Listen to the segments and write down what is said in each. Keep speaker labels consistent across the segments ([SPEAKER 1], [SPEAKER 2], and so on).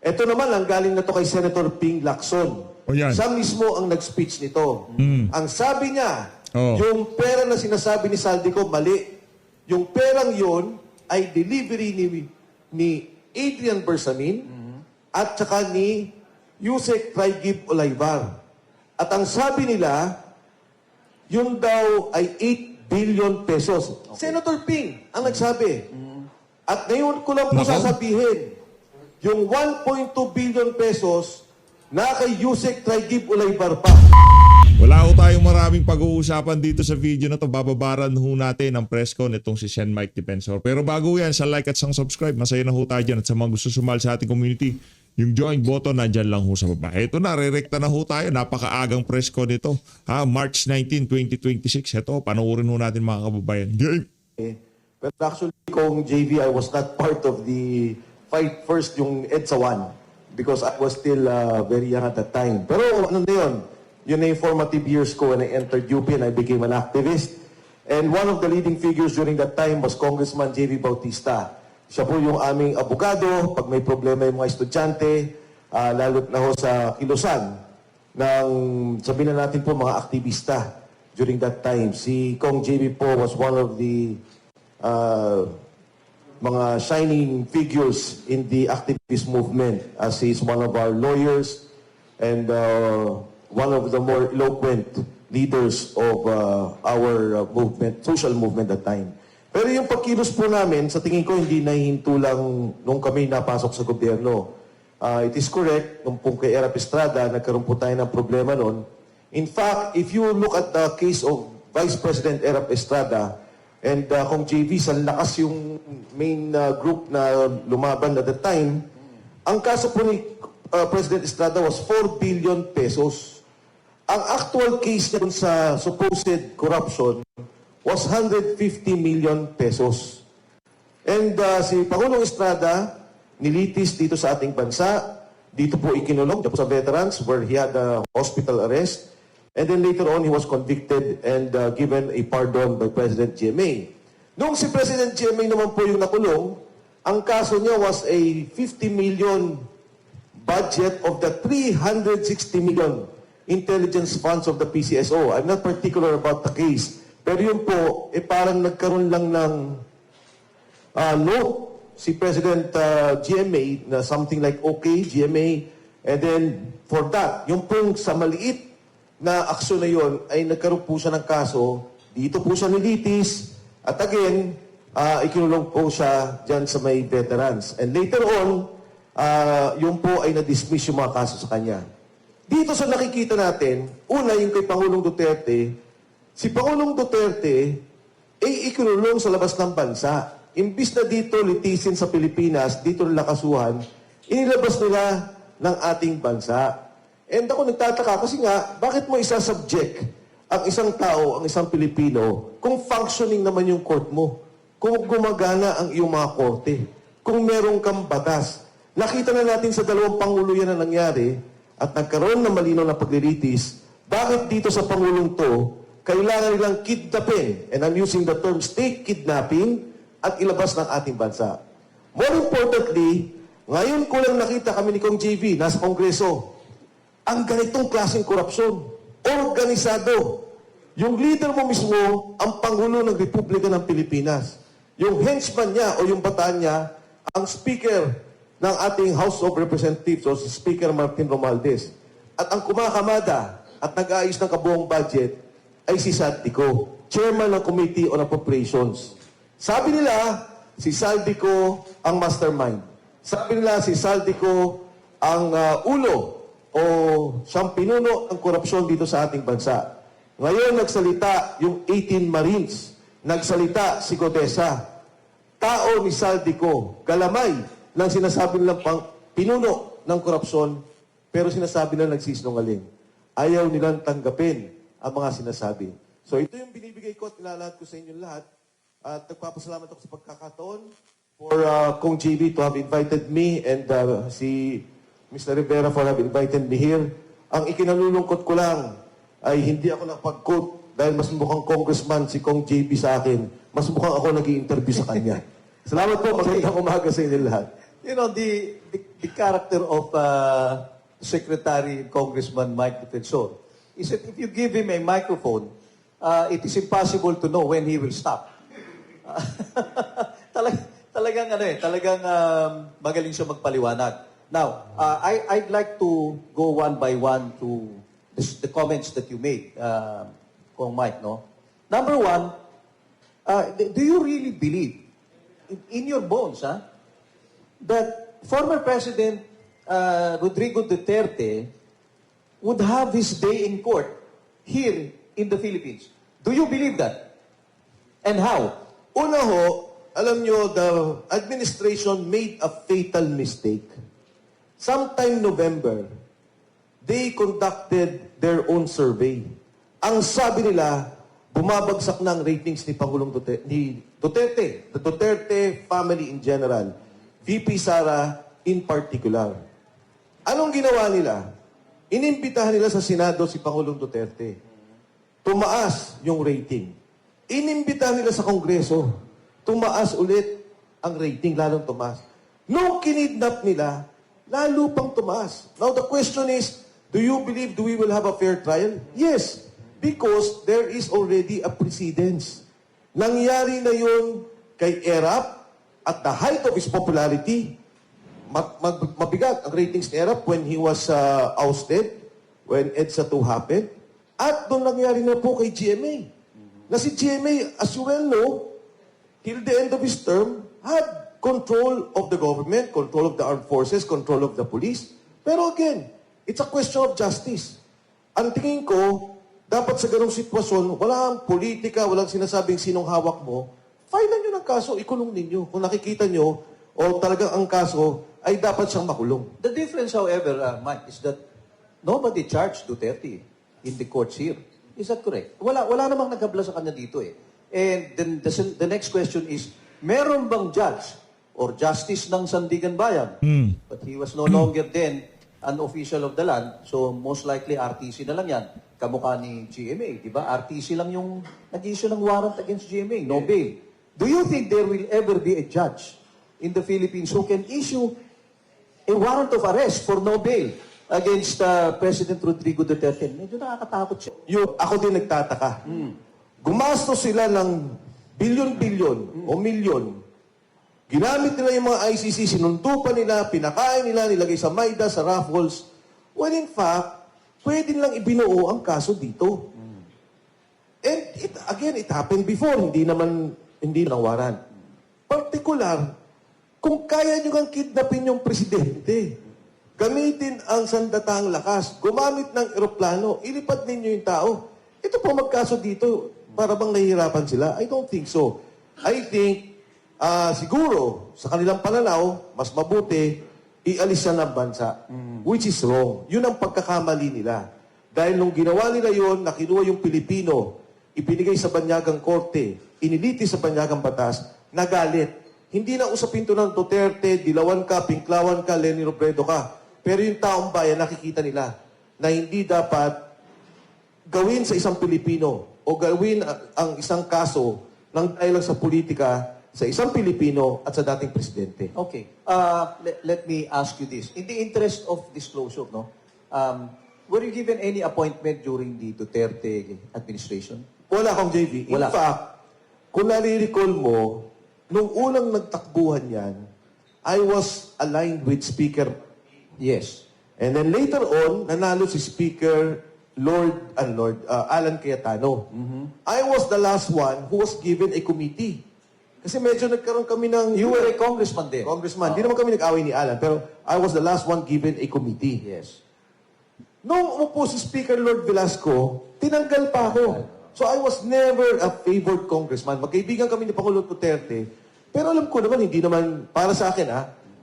[SPEAKER 1] Ito naman, ang galing na to kay Senator Ping Lacson.
[SPEAKER 2] O yan.
[SPEAKER 1] Siya mismo ang nag-speech nito. Ang sabi niya, yung pera na sinasabi ni Saldico, mali. Yung perang yon ay delivery ni Adrian Bersamin at saka ni Yusek Traigib Olaybar. At ang sabi nila, yun daw ay 8 billion pesos. Senator Ping ang nagsabi. At ngayon ko lang po sasabihin, yung 1.2 billion pesos na kay Yusek Traigib Olaybar pa.
[SPEAKER 2] Wala ho tayong maraming pag-uusapan dito sa video na to. Bababaran ho natin ang press con itong si Sen Mike Defensor. Pero bago yan, sa like at sa subscribe, masaya na ho tayo dyan. At sa mga gusto sumal sa ating community, yung join button nandyan lang ho sa baba. Ito na, re-recta na ho tayo. Napakaagang press con ito. March 19, 2026. Ito, panoorin ho natin mga kababayan. Game!
[SPEAKER 1] But actually, kung JV, I was not part of the fight first yung EDSA 1 because I was still very young at that time. Pero ano na yun? Yun na yung formative years ko when I entered UP and I became an activist. And one of the leading figures during that time was Congressman J.V. Bautista. Siya po yung aming abogado pag may problema yung mga estudyante, lalo na ho sa kilusan ng, sabihin na natin po, mga aktivista during that time. Si Kong J.V. po was one of the mga shining figures in the activist movement as he's one of our lawyers and one of the more eloquent leaders of our movement, social movement at that time. Pero yung pagkilos po namin, sa tingin ko hindi nahihinto lang nung kami napasok sa gobyerno. It is correct, nung pong kay Erap Estrada, nagkaroon po tayo ng problema noon. In fact, if you look at the case of Vice President Erap Estrada and kung JV, sa lakas yung main group na lumaban at the time, ang kaso po ni President Estrada was 4 billion pesos. Ang actual case niya sa supposed corruption was 150 million pesos. And si Pangulong Estrada nilitis dito sa ating bansa. Dito po ikinulong, dito po sa veterans where he had a hospital arrest. And then later on, he was convicted and given a pardon by President GMA. Nung si President GMA naman po yung nakulong, ang kaso niya was a 50 million budget of the 360 million intelligence funds of the PCSO. I'm not particular about the case. Pero yun po, parang nagkaroon lang ng note si President GMA na something like, okay, GMA, and then for that, yung pong sa maliit na aksyon na yun, ay nagkaroon po siya ng kaso, dito po siya nilitis, at again, ikinulong po siya dyan sa may veterans. And later on, yun po ay na-dismiss yung mga kaso sa kanya. Dito sa nakikita natin, una yung kay Pangulong Duterte, si Pangulong Duterte ay ikinulong sa labas ng bansa. Imbis na dito litisin sa Pilipinas, dito nila kasuhan, inilabas nila ng ating bansa. And ako nagtataka kasi nga, bakit mo isasubject ang isang tao, ang isang Pilipino, kung functioning naman yung court mo, kung gumagana ang iyong mga korte, kung merong kang batas. Nakita na natin sa dalawang Pangulo yan na nangyari, at nagkaroon ng malinaw na paglilitis, bakit dito sa Pangulong to, kailangan nilang kidnapin, and I'm using the term state kidnapping, at ilabas ng ating bansa. More importantly, ngayon ko lang nakita kami ni Kong JV, nasa Kongreso, ang ganitong klaseng korupsyon, organisado. Yung leader mo mismo, ang Pangulo ng Republika ng Pilipinas. Yung henchman niya o yung bataan niya, ang speaker ng ating House of Representatives o si Speaker Martin Romualdez. At ang kumakamada at nag-aayos ng kabuong budget ay si Saldico, Chairman ng Committee on Appropriations. Sabi nila, si Saldico ang mastermind. Sabi nila, si Saldico ang ulo o siyang pinuno ng korupsyon dito sa ating bansa. Ngayon, nagsalita yung 18 Marines. Nagsalita si Godesa. Tao ni Saldico, galamay ng sinasabi nilang pinuno ng korupsyon, pero sinasabi nilang nagsisinungaling. Ayaw nilang tanggapin ang mga sinasabi. So ito yung binibigay ko at nilalahad ko sa inyo lahat. At nagpapasalamat ako sa pagkakataon for Kong JV to have invited me and si Mr. Rivera for have invited me here. Ang ikinalulungkot ko lang ay hindi ako nakapag-quote dahil mas mukhang congressman si Kong JV sa akin. Mas mukhang ako nag-i-interview sa kanya. Salamat po. Magandang umaga sa inyo lahat.
[SPEAKER 3] the character of Secretary Congressman Mike Defensor is that if you give him a microphone, it is impossible to know when he will stop. Talagang magaling siya magpaliwanag. Now, I'd like to go one by one to the comments that you made, Kong Mike, no? Number one, do you really believe in your bones, that former President Rodrigo Duterte would have his day in court here in the Philippines? Do you believe that? And how?
[SPEAKER 1] Una ho, alam nyo, the administration made a fatal mistake. Sometime November, they conducted their own survey. Ang sabi nila, bumabagsak na ang ratings ni Pangulong Duterte, the Duterte family in general, VP Sara in particular. Anong ginawa nila? Inimbitahan nila sa Senado si Pangulong Duterte. Tumaas yung rating. Inimbitahan nila sa Kongreso. Tumaas ulit ang rating, lalong tumaas. Nung kinidnap nila, lalo pang tumaas. Now the question is, do you believe we will have a fair trial? Yes. Because there is already a precedence. Nangyari na yun kay Erap at the height of his popularity. Mabigat ang ratings ni Erap when he was ousted, when EDSA 2 happened. At doon nangyari na po kay GMA. Na si GMA, as you well know, till the end of his term, had control of the government, control of the armed forces, control of the police. Pero again, it's a question of justice. Ang tingin ko, dapat sa ganong sitwasyon, walang politika, walang sinasabing sinong hawak mo, filean nyo ng kaso, ikulong ninyo. Kung nakikita nyo, o talagang ang kaso, ay dapat siyang makulong.
[SPEAKER 3] The difference, however, Mike, is that nobody charged Duterte in the courts here. Is that correct? Wala namang naghabla sa kanya dito eh. And then the next question is, meron bang judge or justice ng Sandigan Bayan? But he was no longer then an official of the land, so most likely RTC na lang yan. Kamukha ni GMA, di ba? RTC lang yung nag-issue ng warrant against GMA, no bail. Do you think there will ever be a judge in the Philippines who can issue a warrant of arrest for no bail against President Rodrigo Duterte? Medyo nakakatakot siya.
[SPEAKER 1] Ako din nagtataka. Gumastos sila ng bilyon-bilyon o milyon. Ginamit nila yung mga ICC, sinuntupan nila, pinakain nila, nilagay sa Maida, sa raffles. When in fact, pwede nilang ibinuo ang kaso dito. And it happened before. Hindi lang warrant. Particular, kung kaya nyo kang kidnapin yung presidente, gamitin ang sandatahang lakas, gumamit ng eroplano, ilipad ninyo yung tao. Ito po magkaso dito, para bang nahihirapan sila? I don't think so. I think, siguro, sa kanilang pananaw, mas mabuti, ialis siya ng bansa. Which is wrong. Yun ang pagkakamali nila. Dahil nung ginawa nila yun, nakinuha yung Pilipino, ipinigay sa banyagang korte, iniliti sa banyagang batas, nagalit. Hindi na usapin to ng Duterte, dilawan ka, pinklawan ka, Leni Robredo ka. Pero yung taong bayan, nakikita nila na hindi dapat gawin sa isang Pilipino o gawin ang isang kaso ng dahil lang sa politika sa isang Pilipino at sa dating presidente.
[SPEAKER 3] Okay. Let me ask you this. In the interest of disclosure, no? Were you given any appointment during the Duterte administration?
[SPEAKER 1] Wala akong JV.
[SPEAKER 3] Wala.
[SPEAKER 1] In fact, kung nare-recall mo, nung unang nagtakbuhan yan, I was aligned with Speaker.
[SPEAKER 3] Yes.
[SPEAKER 1] And then later on, nanalo si Speaker Alan Cayetano. I was the last one who was given a committee. Kasi medyo nagkaroon kami ng...
[SPEAKER 3] You were a congressman there.
[SPEAKER 1] Congressman. Di naman kami nag-away ni Alan, pero I was the last one given a committee.
[SPEAKER 3] Yes.
[SPEAKER 1] Nung umupo si Speaker Lord Velasco, tinanggal pa ako. So I was never a favored congressman. Magkaibigan kami ni Pangulong Duterte. Pero alam ko naman, hindi naman, para sa akin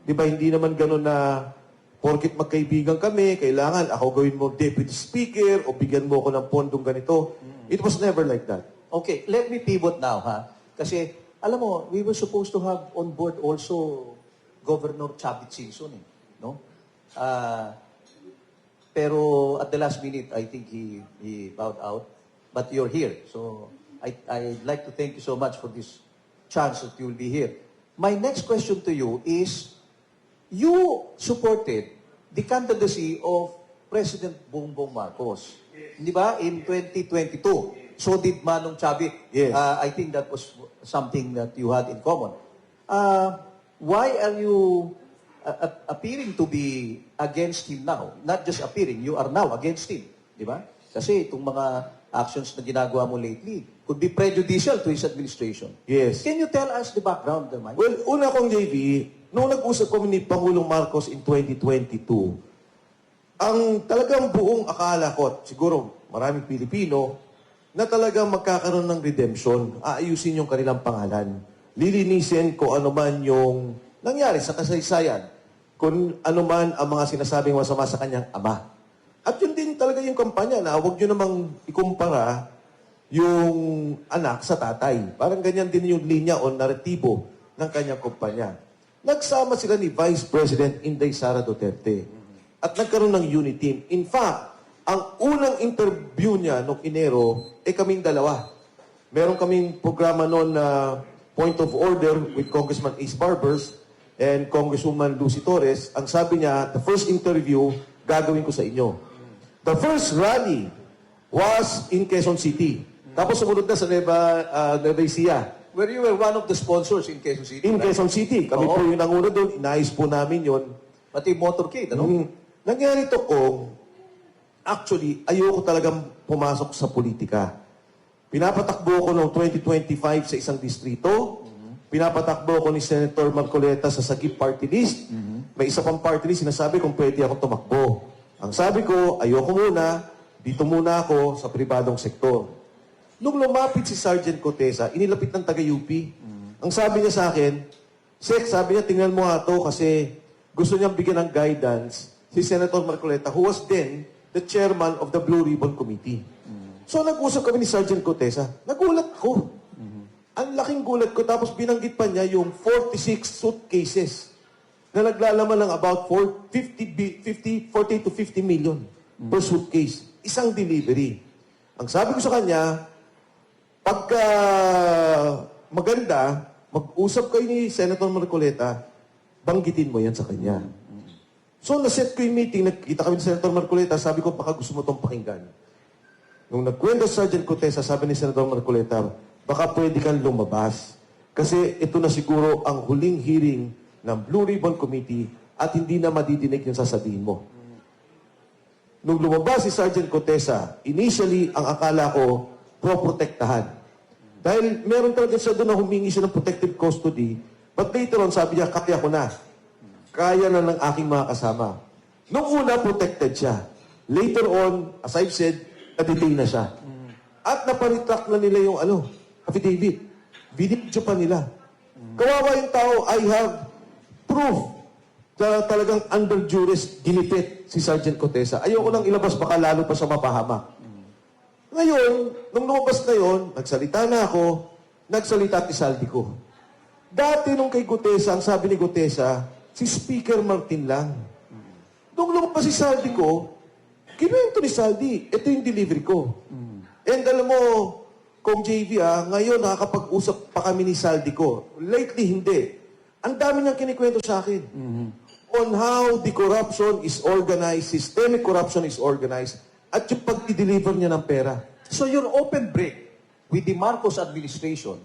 [SPEAKER 1] di ba, hindi naman ganun na porkit magkaibigan kami, kailangan ako gawin mo deputy speaker o bigyan mo ako ng pondong ganito. It was never like that.
[SPEAKER 3] Okay, let me pivot now, Kasi, alam mo, we were supposed to have on board also Governor Chavit Singson, no? Pero at the last minute, I think he bowed out. But you're here, so I'd like to thank you so much for this chance that you will be here. My next question to you is, you supported the candidacy of President Bongbong Marcos. Di ba? In 2022. So did Manong Chabi.
[SPEAKER 1] Yes.
[SPEAKER 3] I think that was something that you had in common. Why are you appearing to be against him now? Not just appearing, you are now against him. Di ba? Kasi itong mga actions na ginagawa mo lately could be prejudicial to his administration.
[SPEAKER 1] Yes.
[SPEAKER 3] Can you tell us the background, Mike?
[SPEAKER 1] Well, una kong JV, nung nag-usap kami ni Pangulong Marcos in 2022, ang talagang buong akala ko, at siguro maraming Pilipino, na talagang magkakaroon ng redemption, aayusin yung kanilang pangalan. Lilinisin kung ano man yung nangyari sa kasaysayan, kung ano man ang mga sinasabing masama sa kanyang ama. At yun din talaga yung kampanya na huwag nyo namang ikumpara yung anak sa tatay. Parang ganyan din yung linya o naratibo ng kanyang kumpanya. Nagsama sila ni Vice President Inday Sara Duterte at nagkaroon ng unity team. In fact, ang unang interview niya noong Enero, kaming dalawa. Meron kaming programa noon na Point of Order with Congressman Ace Barbers and Congresswoman Lucy Torres. Ang sabi niya, the first interview, gagawin ko sa inyo. The first rally was in Quezon City. Tapos sumunod na sa Nueva Ecija.
[SPEAKER 3] Where you were one of the sponsors in Quezon City.
[SPEAKER 1] In
[SPEAKER 3] right?
[SPEAKER 1] Quezon City. Kami
[SPEAKER 3] Oo.
[SPEAKER 1] po yung nanguna doon. Inayos po namin yon.
[SPEAKER 3] Pati motorcade, ano?
[SPEAKER 1] Nangyari to kung, actually, ayoko talagang pumasok sa politika. Pinapatakbo ko noong 2025 sa isang distrito. Pinapatakbo ko ni Senator Marcoleta sa Sagip Party List. May isa pang party list, sinasabi kung pwede ako tumakbo. Ang sabi ko, ayoko muna, dito muna ako sa pribadong sektor. Nung lumapit si Sergeant Cotesa, inilapit ng taga-UP. Ang sabi niya sa akin, Sek, sabi niya, tingnan mo nga to kasi gusto niyang bigyan ng guidance si Senator Marcoleta, who was then the chairman of the Blue Ribbon Committee. So nag-usap kami ni Sergeant Cotesa. Nagulat ko. Ang laking gulat ko. Tapos binanggit pa niya yung 46 suitcases na naglalaman ng about 40 to 50 million per suitcase. Isang delivery. Ang sabi ko sa kanya, pagka maganda, mag-usap kayo ni Senator Marcoleta, banggitin mo yan sa kanya. So, naset ko yung meeting, nagkita kami ni Senator Marcoleta, sabi ko, baka gusto mo itong pakinggan. Nung nagkwento sa Sergeant Cotesa, sabi ni Senator Marcoleta, baka pwede kang lumabas. Kasi ito na siguro ang huling hearing ng Blue Ribbon Committee at hindi na madidinig yung sasabihin mo. Nung lumabas si Sergeant Cotesa, initially, ang akala ko, pro-protektahan. Dahil meron talaga siya doon na humingi siya ng protective custody, but later on, sabi niya, kaya ko na. Kaya na ng aking mga kasama. Nung una, protected siya. Later on, as I've said, na-detain na siya. At naparitract na nila yung affidavit. Binidyo pa nila. Kawawa yung tao, I have proof na talagang under duress ginipit si Sergeant Cotesa. Ayoko nang ilabas, baka lalo pa siya mapahamak. Ngayon, nung lumabas na yon, nagsalita na ako, nagsalita at isaldi ko. Dati nung kay Gutesa, ang sabi ni Gutesa, si Speaker Martin lang. Nung lumabas si Saldi ko, kinuwento ni Saldi, ito yung delivery ko. And alam mo, Kong JV, ngayon nakakapag-usap pa kami ni Saldi ko. Lately, hindi. Ang dami niyang kinikwento sa akin. On how the corruption is organized, systemic corruption is organized, at yung pag-deliver niya ng pera.
[SPEAKER 3] So your open break with the Marcos administration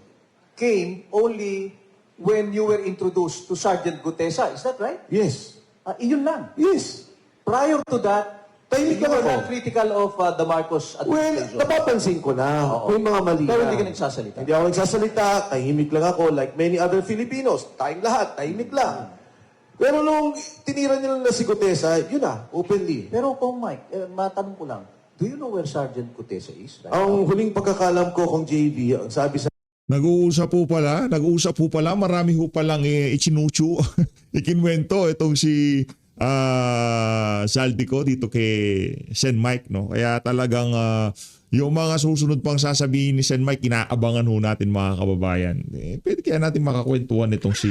[SPEAKER 3] came only when you were introduced to Sergeant Gutesa. Is that right?
[SPEAKER 1] Yes.
[SPEAKER 3] Iyon lang.
[SPEAKER 1] Yes.
[SPEAKER 3] Prior to that,
[SPEAKER 1] Tahimik
[SPEAKER 3] you
[SPEAKER 1] lang
[SPEAKER 3] were
[SPEAKER 1] ako.
[SPEAKER 3] not critical of the Marcos
[SPEAKER 1] Well,
[SPEAKER 3] administration.
[SPEAKER 1] napapansin ko na.
[SPEAKER 3] Oo.
[SPEAKER 1] May mga mali
[SPEAKER 3] Pero
[SPEAKER 1] na.
[SPEAKER 3] hindi ka nagsasalita.
[SPEAKER 1] Hindi ako nagsasalita. Tahimik lang ako. Like many other Filipinos. Tayong lahat. Tahimik lang. Pero nung tinira nila na si Gutesa, yun na, openly.
[SPEAKER 3] Pero Kong Mike, matanong ko lang, do you know where Sergeant Gutesa is? Right
[SPEAKER 1] Ang
[SPEAKER 3] now?
[SPEAKER 1] huling pagkakalam ko kung JV, ang sabi sa
[SPEAKER 2] Nag-uusap po pala, marami ho palang ichinuchu, ikinwento itong si Saldi ko dito kay Sen Mike, no? Kaya talagang yung mga susunod pang sasabihin ni Sen Mike, inaabangan ho natin mga kababayan. Pwede kaya natin makakwentuhan itong si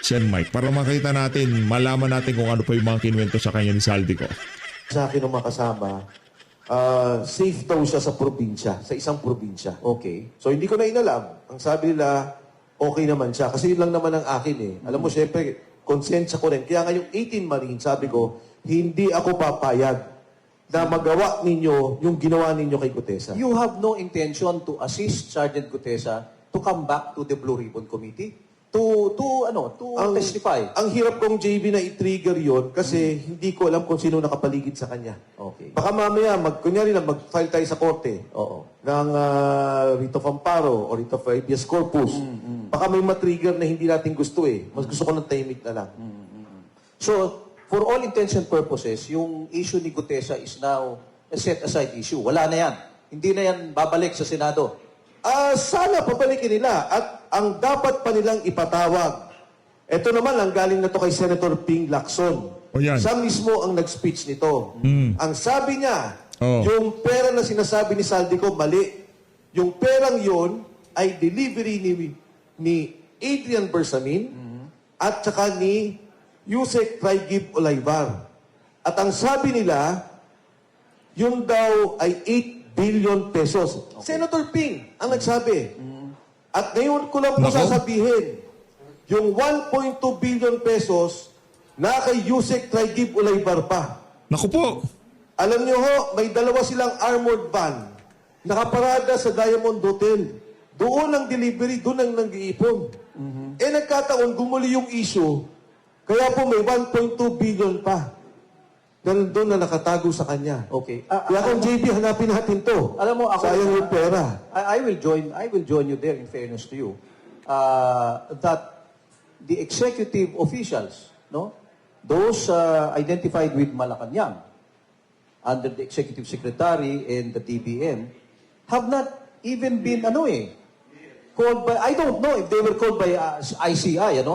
[SPEAKER 2] Sen Mike para makita natin, malaman natin kung ano pa yung mga kinwento sa kanya ni Saldi ko.
[SPEAKER 1] sa akin ng makasama, safe daw siya sa probinsya, sa isang probinsya.
[SPEAKER 3] Okay.
[SPEAKER 1] So hindi ko na inalam. Ang sabi nila, okay naman siya. Kasi yun lang naman ang akin eh. Alam mo, syempre, konsensya ko rin. Kaya nga yung 18 Marines, sabi ko, hindi ako papayag na magawa ninyo yung ginawa ninyo kay Gutesa.
[SPEAKER 3] You have no intention to assist Sergeant Gutesa to come back to the Blue Ribbon Committee to testify.
[SPEAKER 1] Ang hirap kong JB na i-trigger yon kasi hindi ko alam kung sino nakapaligid sa kanya.
[SPEAKER 3] Okay.
[SPEAKER 1] Baka mamaya, kunyari lang, mag-file tayo sa korte
[SPEAKER 3] Oo.
[SPEAKER 1] ng writ of amparo o writ of habeas corpus. Baka may matrigger na hindi natin gusto eh. Mas gusto ko ng tahimik na lang.
[SPEAKER 3] So, for all intents and purposes, yung issue ni Gutesa is now a set-aside issue. Wala na yan. Hindi na yan babalik sa Senado.
[SPEAKER 1] Sana pabalikin nila at ang dapat pa nilang ipatawag. Ito naman, ang galing na to kay Senator Ping Lacson.
[SPEAKER 2] O yan.
[SPEAKER 1] Siya mismo ang nag-speech nito. Ang sabi niya,
[SPEAKER 2] Oh.
[SPEAKER 1] yung pera na sinasabi ni Saldico, mali. Yung perang yon ay delivery ni Adrian Bersamin at saka ni Yusek Traigib Olaybar. At ang sabi nila, yun daw ay 8 billion pesos. Senator Ping ang nagsabi. At ngayon ko lang po
[SPEAKER 2] Nako.
[SPEAKER 1] sasabihin, yung 1.2 billion pesos na kay Yusek Traigib Olaybar pa.
[SPEAKER 2] Naku po.
[SPEAKER 1] Alam niyo ho, may dalawa silang armored van nakaparada sa Diamond Hotel. Doon ang delivery, doon ang nag-iipon. Eh nagkataon, gumuli yung issue, kaya po may 1.2 billion pa na doon na nakatago sa kanya.
[SPEAKER 3] Okay.
[SPEAKER 1] Kaya kung JB, hanapin natin to.
[SPEAKER 3] Alam mo, ako,
[SPEAKER 1] sayang yung pera.
[SPEAKER 3] I will join you there in fairness to you. That the executive officials, no, those identified with Malacanang under the executive secretary and the DBM have not even been called by, I don't know if they were called by ICI,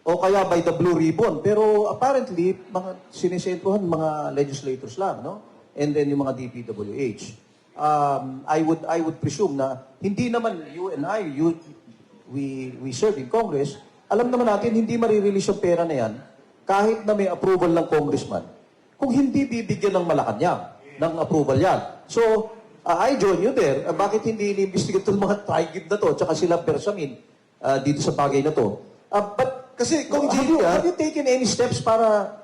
[SPEAKER 3] o kaya by the Blue Ribbon. Pero apparently, mga sinisentruhan mga legislators lang, no? And then yung mga DPWH. I would presume na hindi naman you and I, we serve in Congress, alam naman natin hindi marirelease yung pera na yan kahit na may approval ng congressman. Kung hindi bibigyan ng Malacanang ng approval yan. So, I join you there. Bakit hindi inimbestigat itong mga Traigib na to tsaka sila Bersamin dito sa bagay na to? But
[SPEAKER 1] Kasi kung
[SPEAKER 3] have
[SPEAKER 1] JB,
[SPEAKER 3] you taken any steps para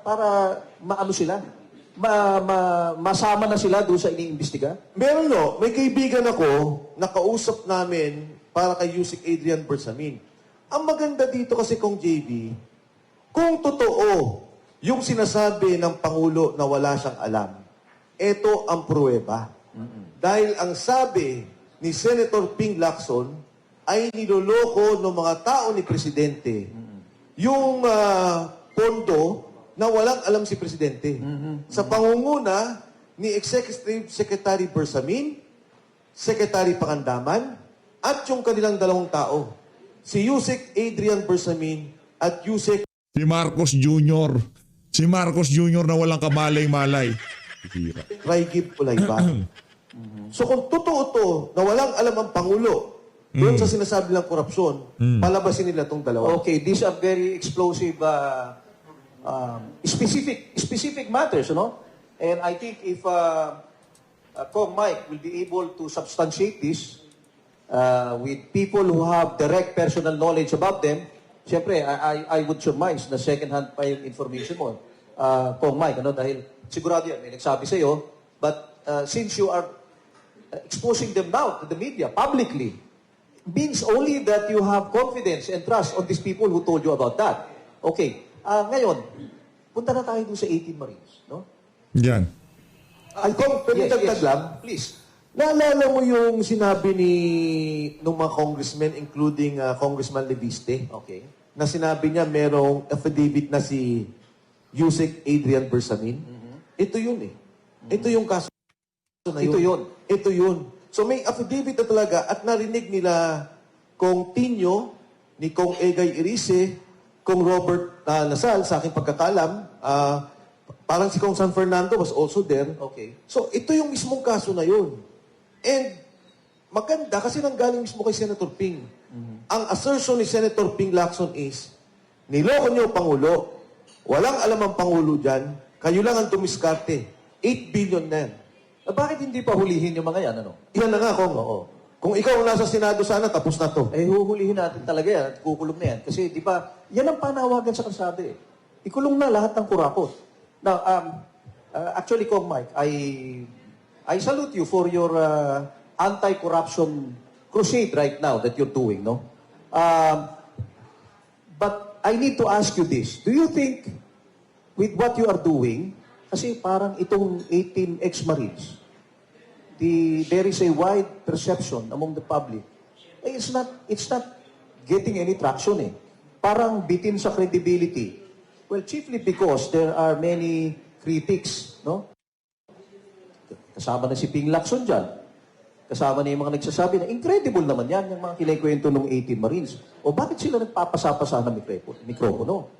[SPEAKER 3] maano sila? Masama na sila doon sa iniimbestiga?
[SPEAKER 1] meron no, may kaibigan ako, nakausap namin para kay Yusek Adrian Bersamin. Ang maganda dito kasi kung JB, kung totoo yung sinasabi ng Pangulo na wala siyang alam, ito ang pruweba. Dahil ang sabi ni Senator Ping Lacson ay niloloko ng mga tao ni Presidente yung pondo na walang alam si Presidente. Sa pangunguna ni Executive Secretary Bersamin, Secretary Pangandaman, at yung kanilang dalawang tao, si Yusek Adrian Bersamin at Yusek
[SPEAKER 2] Si Marcos Jr. Si Marcos Jr. na walang kamalay-malay. Hira.
[SPEAKER 1] Traigib Olaybar. So kung totoo to na walang alam ang Pangulo doon sa sinasabi ng korupsyon, palabasin nila tong dalawa.
[SPEAKER 3] Okay, these are very explosive, specific matters, And I think if Kong Mike will be able to substantiate this with people who have direct personal knowledge about them, siyempre, I would surmise na second-hand pa yung information mo, Kong Mike, dahil sigurado yan, may nagsabi sa'yo, but since you are exposing them now to the media, publicly, means only that you have confidence and trust on these people who told you about that. Okay. Ngayon, punta na tayo doon sa 18 Marines, no?
[SPEAKER 2] Yan.
[SPEAKER 1] Ay, Kong, pwede dagdag lang?
[SPEAKER 3] Please.
[SPEAKER 1] Naalala mo yung sinabi ng mga congressmen, including Congressman Leviste,
[SPEAKER 3] Okay.
[SPEAKER 1] na sinabi niya merong affidavit na si Yusek Adrian Bersamin? Ito yun eh. Ito yung kaso na yun.
[SPEAKER 3] Ito yun.
[SPEAKER 1] Ito yun. So may affidavit na talaga at narinig nila Kong Tinyo, ni Kong Egay Irice, Kong Robert Nasal, sa aking pagkakalam, parang si Kong San Fernando was also there.
[SPEAKER 3] Okay.
[SPEAKER 1] So ito yung mismong kaso na yun. And maganda kasi nanggaling mismo kay Senator Ping. Ang assertion ni Senator Ping Lacson is, niloko niyo Pangulo, walang alam ang Pangulo dyan, kayo lang ang dumiskarte. 8 billion na yan.
[SPEAKER 3] Bakit hindi pa hulihin yung mga yan,
[SPEAKER 1] Yan na nga, Kong.
[SPEAKER 3] Oo.
[SPEAKER 1] Kung ikaw ang nasa Senado sana, tapos na to.
[SPEAKER 3] Huhulihin natin talaga yan at kukulong na yan. Kasi, di ba, yan ang panawagan sa kalsada eh. ikulong na lahat ng kurakot. Now, actually, Kong Mike, I salute you for your anti-corruption crusade right now that you're doing, no? But I need to ask you this. Do you think, with what you are doing, kasi parang itong 18 ex-Marines, there is a wide perception among the public. It's not getting any traction eh. Parang bitin sa credibility. Well, chiefly because there are many critics, no? Kasama na si Ping Lacson dyan. Kasama na yung mga nagsasabi na incredible naman yan, yung mga kinikwento ng 18 Marines. O bakit sila nagpapasa-pasa ng mikropono?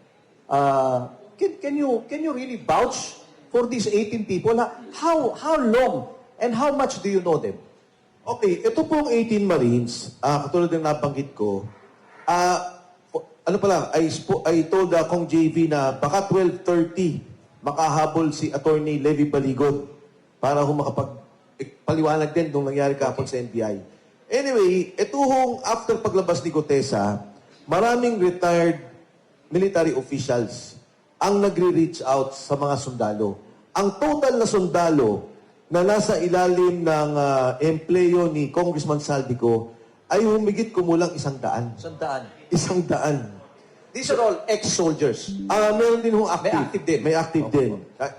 [SPEAKER 3] Can you really vouch for these 18 people? How long and how much do you know them?
[SPEAKER 1] Okay, ito pong 18 Marines, katulad ng nabanggit ko, ano pa lang, I told Kong JV na baka 12:30 makahabol si Attorney Levy Baligon para makapagpaliwanag din nung nangyari kahapon sa NBI. Anyway, ito hong after paglabas ni Gutesa, maraming retired military officials ang nagre-reach out sa mga sundalo. Ang total na sundalo na nasa ilalim ng empleyo ni Congressman Saldico ay humigit kumulang 100.
[SPEAKER 3] 100.
[SPEAKER 1] 100.
[SPEAKER 3] These are all ex-soldiers.
[SPEAKER 1] Meron din hong active.
[SPEAKER 3] May active din.
[SPEAKER 1] May active din.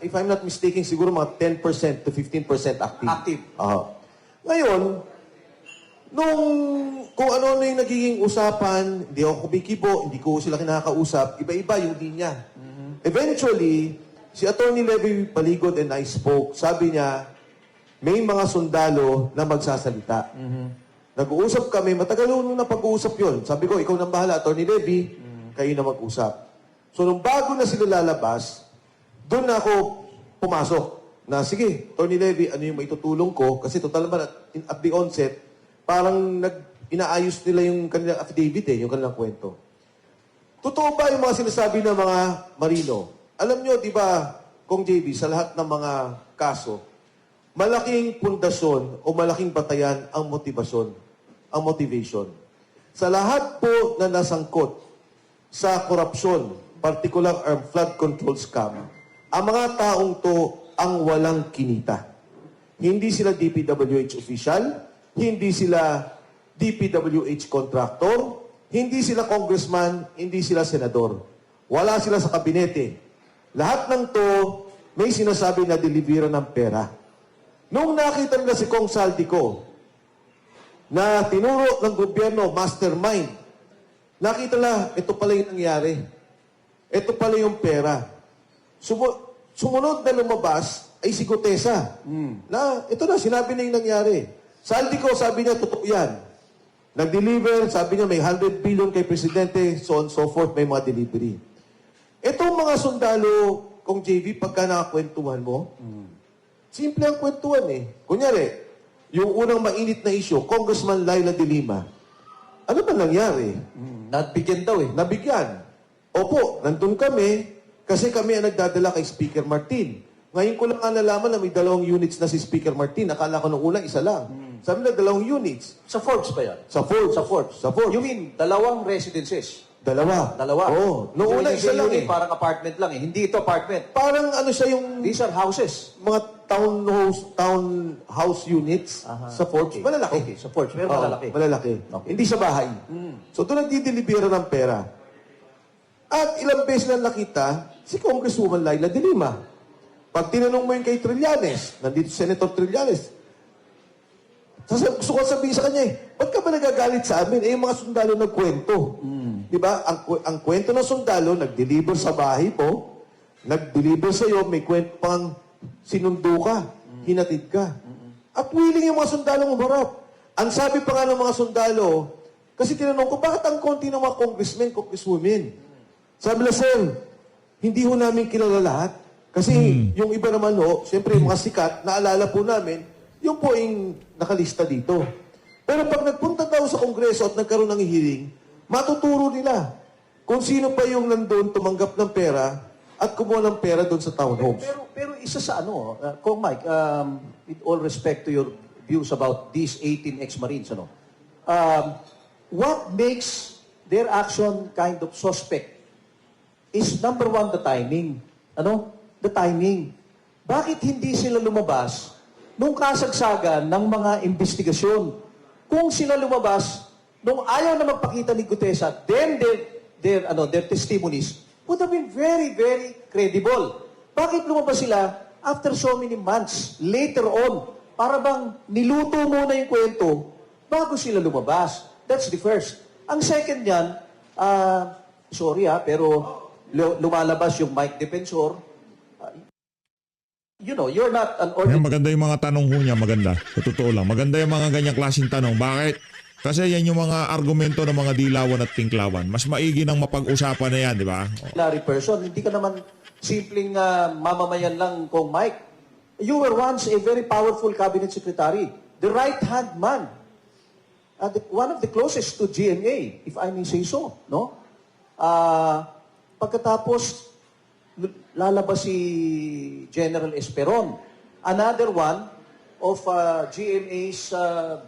[SPEAKER 1] If I'm not mistaken, siguro mga 10% to 15% active.
[SPEAKER 3] Active.
[SPEAKER 1] Ngayon, kung ano yung nagiging usapan, hindi ako kumikibo, hindi ko sila kinakausap, iba-iba yung linya. Eventually, si Attorney Levy Baligod and I spoke, sabi niya, may mga sundalo na magsasalita. Nag-uusap kami, matagal nung napag-uusap yun. Sabi ko, ikaw nang bahala, Attorney Levy, kayo na mag-usap. So, nung bago na sila lalabas, doon na ako pumasok. Na, sige, Attorney Levy, ano yung maitutulong ko? Kasi total naman, at the onset, parang inaayos nila yung kanilang affidavit yung kanilang kwento. Totoo ba yung mga sinasabi ng mga marino? Alam nyo, di ba, Kong JB, sa lahat ng mga kaso, malaking pundasyon o malaking batayan ang motivasyon, ang motivation. Sa lahat po na nasangkot sa korupsyon, particular armed flood control scam, ang mga taong to ang walang kinita. Hindi sila DPWH official, hindi sila DPWH contractor, hindi sila congressman, hindi sila senador. Wala sila sa kabinete. Lahat ng to may sinasabi na delivery ng pera. Nung nakita nila si Kong Saldico na tinuro ng gobyerno, mastermind, nakita nila, ito pala yung nangyari. Ito pala yung pera. Sumunod na lumabas ay si Gutesa. Na, ito na, sinabi na yung nangyari. Saldico, sabi niya, totoo yan. Nag-deliver, sabi niya, may 100 billion kay Presidente, so on so forth, may mga delivery. Itong mga sundalo, Kong JV, pagka nakakwentuhan mo, simple ang kwentuhan Kunyari, yung unang mainit na issue, Congressman Laila de Lima, ano ba nangyari?
[SPEAKER 3] Nabigyan daw
[SPEAKER 1] Nabigyan. Opo, nandun kami kasi kami ang nagdadala kay Speaker Martin. Ngayon ko lang nalaman na may 2 units na si Speaker Martin. Akala ko nung una, isa lang. Sabi na 2 units.
[SPEAKER 3] Sa Forbes ba yan?
[SPEAKER 1] Sa Forbes. Sa Forbes.
[SPEAKER 3] You mean, 2 residences?
[SPEAKER 1] 2.
[SPEAKER 3] Oo.
[SPEAKER 1] Noong una, isa lang
[SPEAKER 3] Parang apartment lang Hindi ito apartment.
[SPEAKER 1] Parang ano siya yung
[SPEAKER 3] These are houses.
[SPEAKER 1] mga townhouse units sa Forbes.
[SPEAKER 3] Okay.
[SPEAKER 1] Malalaki.
[SPEAKER 3] Okay, sa Forbes. Pero
[SPEAKER 1] Oo,
[SPEAKER 3] malalaki.
[SPEAKER 1] malalaki.
[SPEAKER 3] Okay.
[SPEAKER 1] Hindi sa bahay. So doon nagdidelibera ng pera. At ilang beses na nakita si Congresswoman Laila de Lima. Pag tinanong mo yung kay Trillanes, nandito Senator Trillanes, gusto ko sabihin sa kanya ba't ka ba nagagalit sa amin? Yung mga sundalo nagkwento. Di ba? Ang kwento ng sundalo, nag-deliver sa bahay po, nag-deliver sa'yo, may kwento pang sinundo ka, hinatid ka. At willing yung mga sundalo umarap. Ang sabi pa nga ng mga sundalo, kasi tinanong ko, bakit ang konti ng mga congressmen, congresswomen? Sabi nila, sir, hindi ho namin kilala lahat. Kasi yung iba naman siyempre yung mga sikat, naalala po namin, yung po yung nakalista dito. Pero pag nagpunta daw sa Kongreso at nagkaroon ng hearing, matuturo nila kung sino pa yung nandun tumanggap ng pera at kumuha ng pera doon sa townhomes.
[SPEAKER 3] Pero isa sa Kong Mike, with all respect to your views about these 18 ex-Marines, what makes their action kind of suspect? is number one, the timing. Ano? The timing. Bakit hindi sila lumabas nung kasagsagan ng mga investigasyon? Kung sila lumabas nung ayaw na magpakita ni Gutesa, then their testimonies would have been very, very credible. Bakit lumabas sila after so many months, later on, para bang niluto muna yung kwento bago sila lumabas? That's the first. Ang second yan, sorry pero lumalabas yung Mike Defensor. You're not an
[SPEAKER 2] Ngayon,
[SPEAKER 3] ordinary...
[SPEAKER 2] maganda yung mga tanong ho niya, maganda. Sa totoo lang, maganda yung mga ganyang klaseng tanong. Bakit? Kasi yan yung mga argumento ng mga dilawan at tinklawan. Mas maigi ng mapag-usapan na yan, di ba?
[SPEAKER 3] person. Hindi ka naman simpleng mamamayan lang kung Mike. You were once a very powerful cabinet secretary. The right-hand man. One of the closest to GMA, if I may say so. No? Pagkatapos, lalabas si General Esperon. Another one of GMA's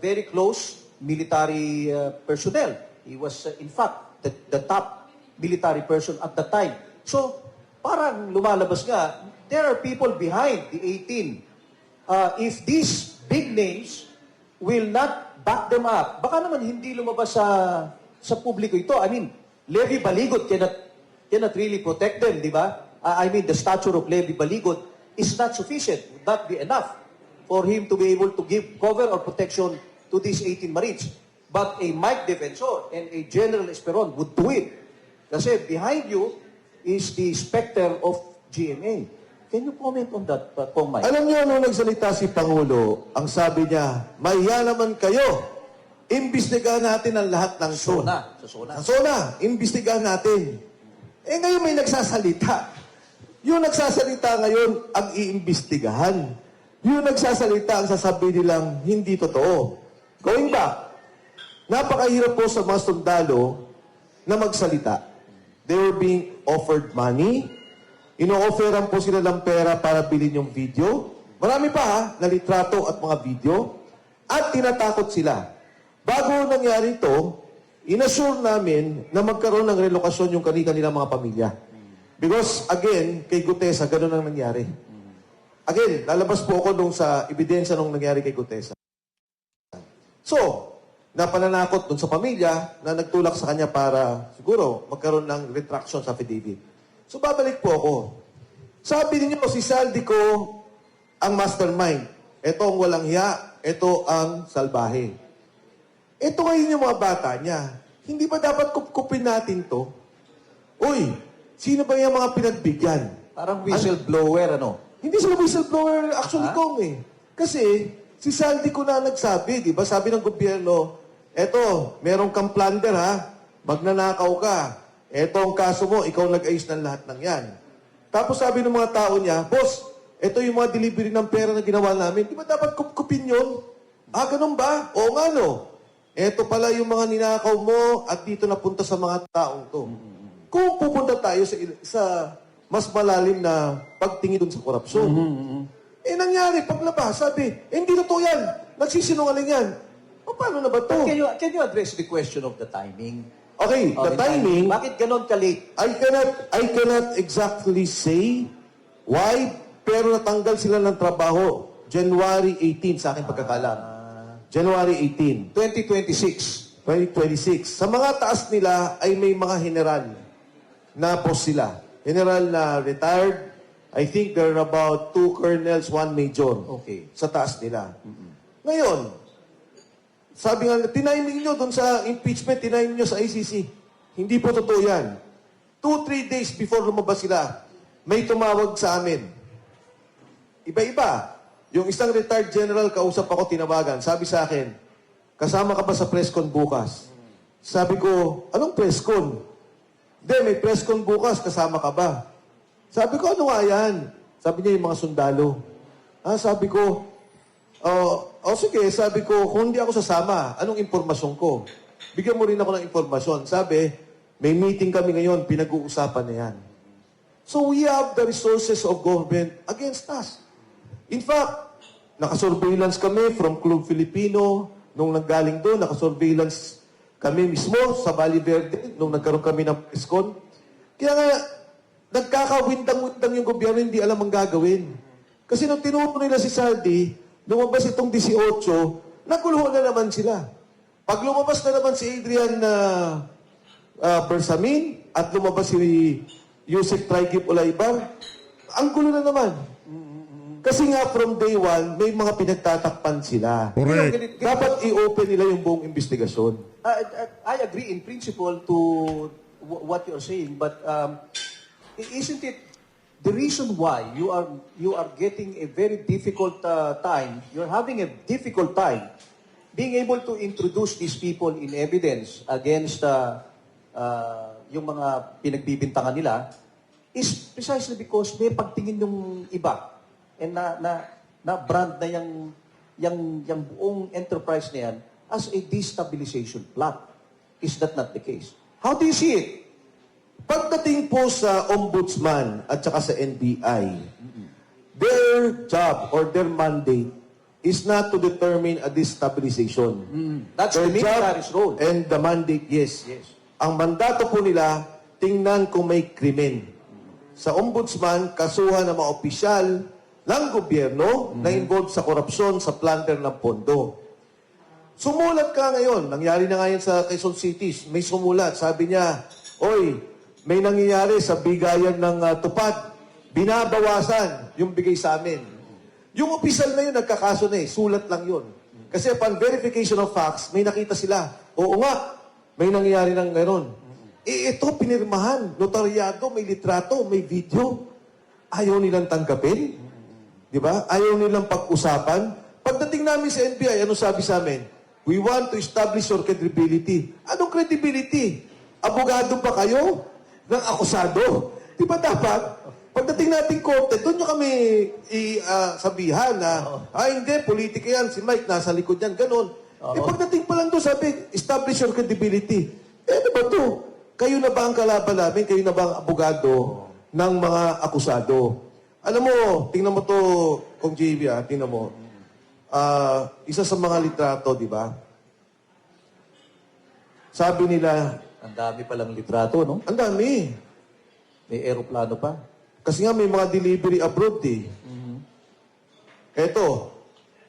[SPEAKER 3] very close military personnel. He was, in fact, the top military person at the time. So, parang lumalabas nga, there are people behind the 18. If these big names will not back them up, baka naman hindi lumabas sa publiko ito. I mean, Levy Baligot cannot really protect them, di ba? I mean, the stature of Levy Baligot is not sufficient, would not be enough for him to be able to give cover or protection to these 18 Marines. But a Mike Defensor and a General Esperon would do it. Kasi behind you is the specter of GMA. Can you comment on that, Pong Mike?
[SPEAKER 1] Alam niyo, nung nagsalita si Pangulo, ang sabi niya, mahiya naman kayo. Imbestigahan natin ang lahat ng to.
[SPEAKER 3] Sa SONA.
[SPEAKER 1] Sa SONA, imbestigahan natin. Ngayon may nagsasalita. Yung nagsasalita ngayon, ang iimbestigahan. Yung nagsasalita, ang sasabihin nilang hindi totoo. Going back, napakahirap po sa mga sundalo na magsalita. They were being offered money. Ino-offeran po sila ng pera para bilhin yung video. Marami pa na litrato at mga video. At tinatakot sila. Bago nangyari ito, inassure namin na magkaroon ng relokasyon yung kanilang mga pamilya. Because, again, kay Gutesa, ganun ang nangyari. Again, lalabas po ako nung sa ebidensya nung nangyari kay Gutesa. So, napananakot dun sa pamilya na nagtulak sa kanya para siguro magkaroon ng retraction sa affidavit. So, babalik po ako. Sabi ninyo, si Saldico ang mastermind. Ito ang walang hiya. Ito ang salbahe. Ito ngayon yung mga bata niya. Hindi ba dapat kupkupin natin to? Uy, sino ba yung mga pinagbigyan?
[SPEAKER 3] Parang whistleblower,
[SPEAKER 1] Hindi sila whistleblower actually, Kong eh. Kasi, si Saldico na nagsabi, di ba? Sabi ng gobyerno, eto, meron kang plunder ha, magnanakaw ka. Eto ang kaso mo, ikaw nag-ayos ng lahat ng yan. Tapos sabi ng mga tao niya, boss, eto yung mga delivery ng pera na ginawa namin. Di ba dapat kupkupin yun? Ganun ba? Oo nga no. Eto pala yung mga ninakaw mo at dito napunta sa mga taong to. Kung pupunta tayo sa mas malalim na pagtingin dun sa korupsyon. Nangyari, paglabas, sabi, hindi totoo yan. Nagsisinungaling yan. Paano na ba to?
[SPEAKER 3] Can you address the question of the timing?
[SPEAKER 1] Okay, the timing,
[SPEAKER 3] Bakit ganon ka-late?
[SPEAKER 1] I cannot exactly say why, pero natanggal sila ng trabaho January 18 sa aking pagkakalam. January 18.
[SPEAKER 3] 2026.
[SPEAKER 1] 2026. Sa mga taas nila ay may mga general na post sila. General na retired. I think there are about 2 colonels, 1 major.
[SPEAKER 3] Okay.
[SPEAKER 1] Sa taas nila. Ngayon, sabi nga, tiniming nyo dun sa impeachment, tiniming nyo sa ICC. Hindi po totoo yan. 2-3 days before lumabas sila, may tumawag sa amin. Iba-iba. Yung isang retired general, kausap ako, tinawagan. Sabi sa akin, kasama ka ba sa presscon bukas? Sabi ko, anong presscon? Hindi, may presscon bukas, kasama ka ba? Sabi ko, ano nga yan? Sabi niya, yung mga sundalo. Sabi ko, sige, sabi ko, kung hindi ako sasama, anong impormasyon ko? Bigyan mo rin ako ng impormasyon. Sabi, may meeting kami ngayon, pinag-uusapan na yan. So we have the resources of government against us. In fact, nakasurveillance kami from Club Filipino nung nanggaling doon, nakasurveillance kami mismo sa Valle Verde nung nagkaroon kami ng presscon. Kaya nga, nagkakawindang-windang yung gobyerno, hindi alam ang gagawin. Kasi nung tinupo nila si Saldi, lumabas itong 18, naguluhan na naman sila. Pag lumabas na naman si Adrian Bersamin at lumabas si Yusek Traigip Ulaybar, ang gulo na naman. Kasi nga from day one, may mga pinagtatakpan sila.
[SPEAKER 2] Correct.
[SPEAKER 1] Dapat i-open nila yung buong investigasyon.
[SPEAKER 3] I agree in principle to what you're saying, but isn't it the reason why you are getting a very difficult time? You're having a difficult time being able to introduce these people in evidence against yung mga pinagbibintangan nila is precisely because may pagtingin yung iba and na brand na yung buong enterprise na yan as a destabilization plot. Is that not the case? How do you see it?
[SPEAKER 1] Pagdating po sa ombudsman at saka sa NBI, their job or their mandate is not to determine a destabilization.
[SPEAKER 3] That's
[SPEAKER 1] Their
[SPEAKER 3] the military's
[SPEAKER 1] job
[SPEAKER 3] role.
[SPEAKER 1] and the mandate, yes.
[SPEAKER 3] Yes.
[SPEAKER 1] Ang mandato po nila, tingnan kung may krimen. Sa ombudsman, kasuhan ng mga opisyal ng gobyerno na involved sa korupsyon, sa plunder ng pondo. Sumulat ka ngayon, nangyari na ngayon sa Quezon City, may sumulat, sabi niya, oy, may nangyayari sa bigayan ng tupad, binabawasan yung bigay sa amin. Yung opisyal na yun, nagkakaso na sulat lang yun. Kasi upon verification of facts, may nakita sila, oo nga, may nangyayari ng gano'n. Ito, pinirmahan, notaryado, may litrato, may video. Ayaw nilang tanggapin. Di ba? Ayaw nilang pag-usapan. Pagdating namin sa NBI, ano sabi sa amin? We want to establish your credibility. Anong credibility? Abogado pa kayo ng akusado? Di ba dapat? Pagdating natin korte, doon nyo kami sabihan na, hindi, politika yan, si Mike nasa likod yan, ganun. Pagdating pa lang doon, sabi, establish your credibility. Ano ba to? Kayo na ba ang kalaban namin? Kayo na ba ang abogado ng mga akusado? Alam mo, tingnan mo to, Kong JV, tingnan mo. Isa sa mga litrato, di ba? Sabi nila,
[SPEAKER 3] Ang dami palang litrato, no?
[SPEAKER 1] ang dami.
[SPEAKER 3] May aeroplano pa.
[SPEAKER 1] Kasi nga may mga delivery abroad eh. Eto,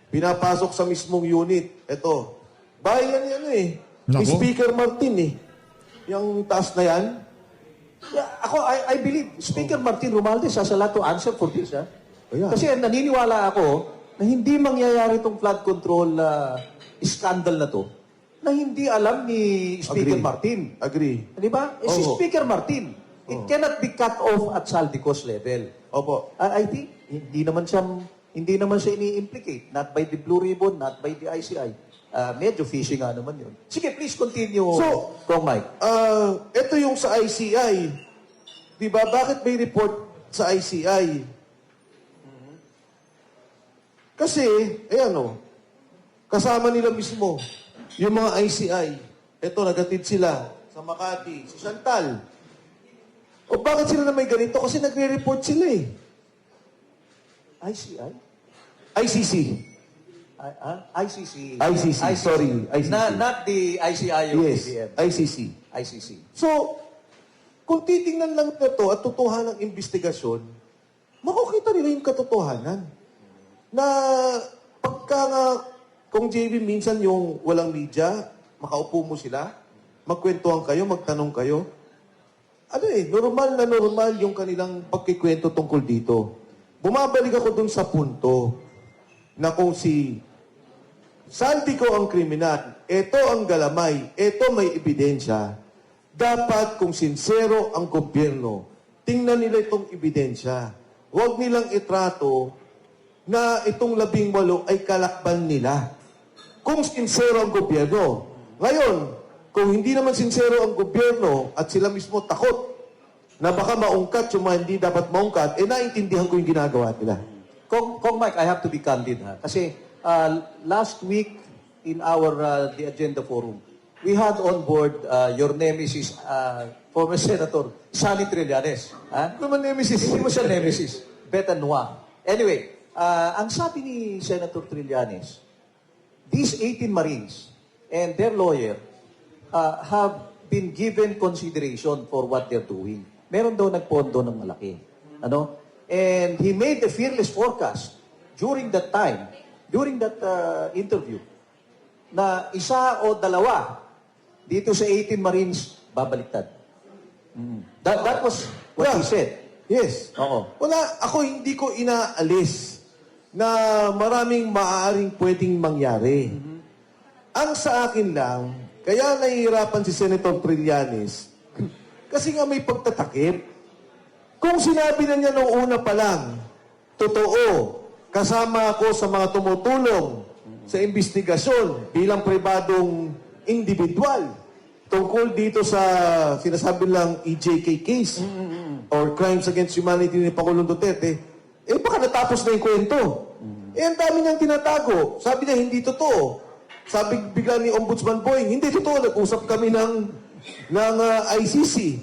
[SPEAKER 1] pinapasok sa mismong unit. Eto, bayan yan eh. Ni
[SPEAKER 2] Nako.
[SPEAKER 1] Speaker Martin eh. Yung taas na yan.
[SPEAKER 3] Yeah, I believe Speaker Martin Romualdez has a lot to answer for this. Ha?
[SPEAKER 1] Ayan.
[SPEAKER 3] Kasi naniniwala ako na hindi mangyayari itong flood control scandal na to na hindi alam ni Speaker
[SPEAKER 1] Agree.
[SPEAKER 3] Martin.
[SPEAKER 1] Agree.
[SPEAKER 3] Di ba? Si
[SPEAKER 1] Oo.
[SPEAKER 3] Speaker Martin, it cannot be cut off at Saldico's level.
[SPEAKER 1] Opo.
[SPEAKER 3] I think hindi naman siya ini-implicate. Not by the Blue Ribbon, not by the ICI. Medyo fishy nga naman yun. Sige, please continue,
[SPEAKER 1] So,
[SPEAKER 3] Kong Mike.
[SPEAKER 1] Ito yung sa ICI. Di ba? Bakit may report sa ICI? Kasi, ayan o, kasama nila mismo, yung mga ICI. Ito, nagatid sila sa Makati, sa Chantal. O bakit sila na may ganito? Kasi nagre-report sila eh.
[SPEAKER 3] ICI?
[SPEAKER 1] ICC.
[SPEAKER 3] ICC.
[SPEAKER 1] ICC, sorry, ICC.
[SPEAKER 3] Not the ICI of
[SPEAKER 1] Yes,
[SPEAKER 3] BBM.
[SPEAKER 1] ICC.
[SPEAKER 3] ICC.
[SPEAKER 1] So, kung titingnan lang ito at tutuhan ng investigasyon, makukita nila yung katotohanan. Na pagka nga, kung JV minsan yung walang media, makaupo mo sila, magkwentuhan kayo, magtanong kayo. Normal na normal yung kanilang pagkikwento tungkol dito. Bumabalik ako dun sa punto na kung si Saldico ang kriminal, ito ang galamay, ito may ebidensya, dapat kung sincero ang gobyerno, tingnan nila itong ebidensya. Huwag nilang itrato na itong 18 ay kalakban nila. Kung sincero ang gobyerno. Ngayon, kung hindi naman sincero ang gobyerno at sila mismo takot na baka maungkat yung mga hindi dapat maungkat, naintindihan ko yung ginagawa nila.
[SPEAKER 3] Kong Mike, I have to be candid ha. Kasi last week in our the agenda forum, we had on board your nemesis, former Senator Sani Trillanes. Ha?
[SPEAKER 1] Naman nemesis.
[SPEAKER 3] Hindi mo siya nemesis. Betanwa. Anyway, ang sabi ni Senator Trillanes, these 18 Marines and their lawyer have been given consideration for what they're doing. meron daw nagpondo ng malaki. Ano? And he made a fearless forecast during that time, during that interview, na isa o dalawa dito sa 18 Marines babaliktad. That was what he said.
[SPEAKER 1] Yes.
[SPEAKER 3] Oo.
[SPEAKER 1] Ako hindi ko inaalis na maraming maaaring pwedeng mangyari. Ang sa akin lang, kaya nahihirapan si Senator Trillanes, kasi nga may pagtatakip. Kung sinabi na niya noong una pa lang, totoo, kasama ako sa mga tumutulong sa investigasyon bilang pribadong individual tungkol dito sa sinasabi lang EJK case or crimes against humanity ni Pangulong Duterte, baka natapos na yung kwento. Ang dami niyang tinatago. Sabi niya, hindi totoo. Sabi bigla ni Ombudsman Boying, hindi totoo, nag-usap kami ng ICC.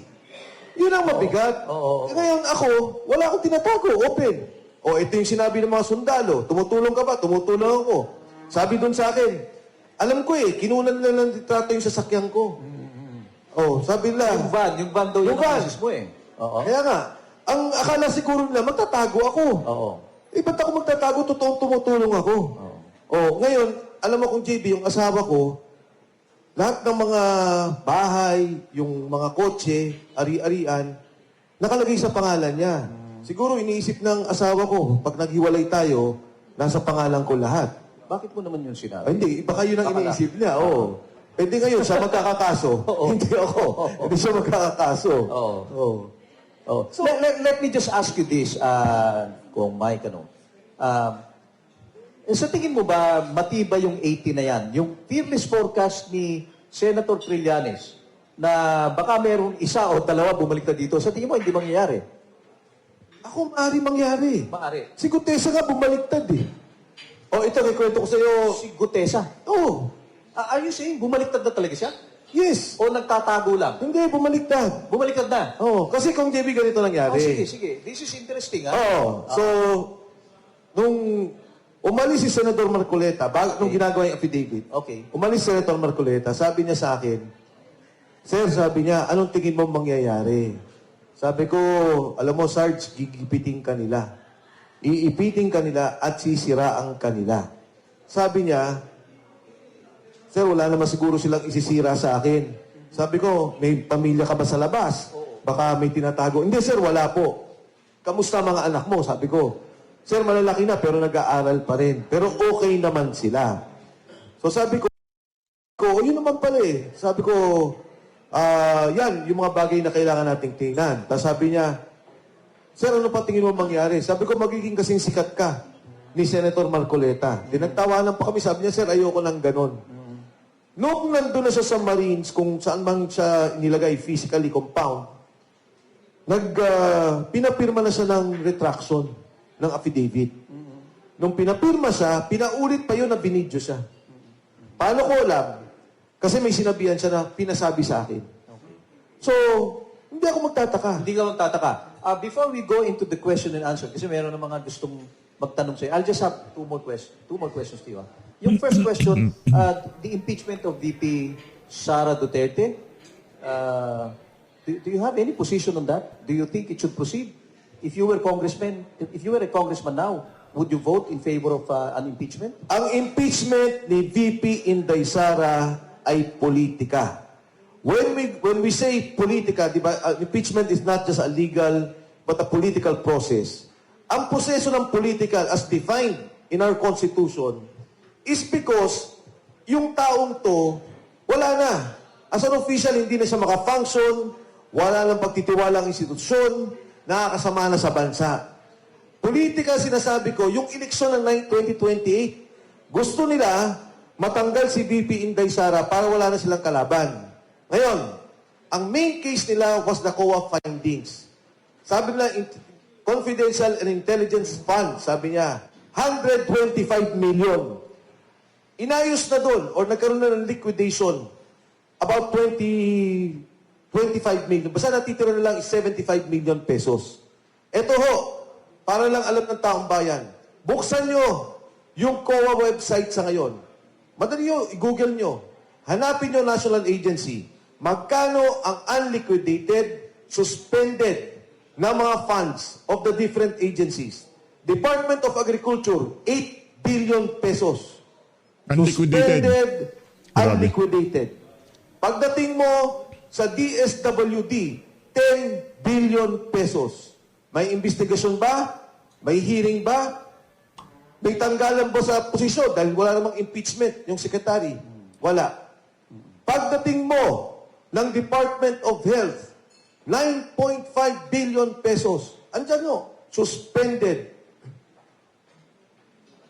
[SPEAKER 1] Yun ang mabigat. Ngayon ako, wala akong tinatago, open. Ito yung sinabi ng mga sundalo, tumutulong ka ba? Tumutulong ako. Sabi doon sa akin, alam ko kinunan lang ng litrato yung sasakyan ko. Sabi nila.
[SPEAKER 3] Yung van daw yung
[SPEAKER 1] van.
[SPEAKER 3] mo Oo.
[SPEAKER 1] Kaya nga, ang akala siguro nila, magtatago ako.
[SPEAKER 3] Oo.
[SPEAKER 1] Ba't ako magtatago? Totoong tumutulong ako. Ngayon, alam mo kung JB, yung asawa ko, lahat ng mga bahay, yung mga kotse, ari-arian, nakalagay sa pangalan niya. Siguro iniisip ng asawa ko, pag naghiwalay tayo, nasa pangalan ko lahat.
[SPEAKER 3] Bakit mo naman yun sinabi?
[SPEAKER 1] Hindi, iba kayo nang iniisip niya. Hindi ngayon, siya magkakakaso. Hindi ako. Hindi siya magkakakaso.
[SPEAKER 3] So, let me just ask you this, kung Mike, sa tingin mo ba, matibay yung 80 na yan? Yung fearless forecast ni Senator Trillanes na baka merong isa o dalawa bumaliktad dito, sa tingin mo hindi mangyayari?
[SPEAKER 1] Ako, maaari mangyari.
[SPEAKER 3] Maari.
[SPEAKER 1] Si Gutesa nga bumaliktad ito, may kwento ko sa'yo.
[SPEAKER 3] Si Gutesa? Are you saying bumaliktad na talaga siya?
[SPEAKER 1] Yes.
[SPEAKER 3] O nagtatago lang?
[SPEAKER 1] Hindi, bumaliktad.
[SPEAKER 3] Bumaliktad na?
[SPEAKER 1] Kasi kung JB ganito nangyari.
[SPEAKER 3] Sige. This is interesting,
[SPEAKER 1] So, nung umalis si Senator Marcoleta, nung ginagawa yung affidavit, umalis si Senator Marcoleta, sabi niya sa akin, Sir, sabi niya, anong tingin mo mangyayari? Sabi ko, alam mo, Sarge, gigipitin ka nila. Iipitin ka nila at sisiraan ka nila. Sabi niya, Sir, wala naman siguro silang isisira sa akin. Sabi ko, may pamilya ka ba sa labas? Baka may tinatago. Hindi, Sir, wala po. Kamusta mga anak mo? Sabi ko, Sir, malalaki na pero nag-aaral pa rin. Pero okay naman sila. So sabi ko, yun naman pala Sabi ko, yan, yung mga bagay na kailangan nating tingnan. Tapos sabi niya, Sir, ano pa tingin mo mangyari? Sabi ko, magiging kasing sikat ka ni Senator Marcoleta. Dinagtawanan pa kami. Sabi niya, Sir, ayoko ng ganon. Noong nandun na siya sa Marines, kung saan man siya nilagay physically compound, pinapirma na siya ng retraction ng affidavit. Nung pinapirma siya, pinaulit pa yun na binidyo siya. Paano ko alam? Kasi may sinabihan siya na pinasabi sa akin. So, hindi ako magtataka.
[SPEAKER 3] Hindi ka magtataka. Before we go into the question and answer, kasi meron na mga gustong magtanong sa'yo, I'll just have two more questions to you. Yung first question, the impeachment of VP Sara Duterte, do you have any position on that? Do you think it should proceed? If you were a congressman now, would you vote in favor of an impeachment?
[SPEAKER 1] Ang impeachment ni VP Inday Sara ay politika. When we say politika, di ba, impeachment is not just a legal but a political process. Ang proseso ng political as defined in our Constitution is because yung taong to, wala na. As an official, hindi na siya makafunction, wala nang pagtitiwala ang institusyon, nakakasama na sa bansa. Politika, sinasabi ko, yung eleksyon ng 2028, gusto nila matanggal si VP Inday Sara para wala na silang kalaban. Ngayon, ang main case nila was the COA findings. Sabi nila, Confidential and Intelligence Fund, sabi niya, 125 million. Inayos na doon or nagkaroon na ng liquidation about 25 million. Basta natitira na lang is 75 million pesos. Ito ho, para lang alam ng taong bayan, buksan nyo yung COA website sa ngayon. Madali nyo, i-google nyo. Hanapin nyo national agency. Magkano ang unliquidated suspended na mga funds of the different agencies. Department of Agriculture, 8 billion pesos.
[SPEAKER 2] Unliquidated.
[SPEAKER 1] Suspended,
[SPEAKER 2] Grabe.
[SPEAKER 1] unliquidated. Pagdating mo sa DSWD, 10 billion pesos. May investigasyon ba? May hearing ba? May tanggalan ba sa posisyon dahil wala namang impeachment yung secretary? Wala. Pagdating mo ng Department of Health, 9.5 billion pesos. Andyan nyo, suspended,